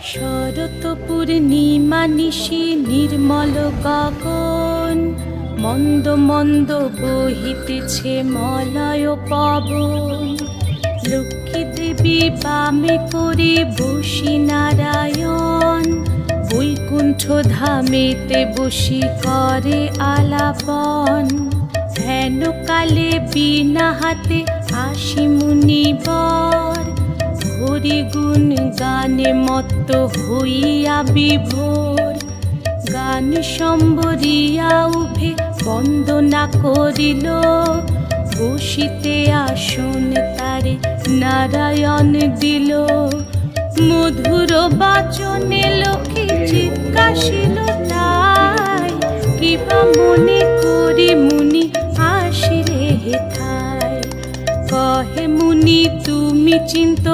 শরৎ পূর্ণিমা নিশি নির্মল গগন, মন্দ মন্দ বহিতেছে মলয় পবন। লক্ষ্মী দেবী বামে করে বসি নারায়ণ, বৈকুণ্ঠ ধামেতে বসি করে আলাপন। হেন কালে বিনা হাতে আসি মুনিবর, হরি গুণ গানে মত্ত হইয়া বিভোর। গান সম্বরিয়া উভে বন্দনা করিল, বসিতে আসন তারে নারায়ণ দিল। মধুর বাচনে লোকে জিজ্ঞাসিল তাই, কিবা মনে করি মুনি আসিরে হেথায়। কহে মুনি তুমি চিন্ত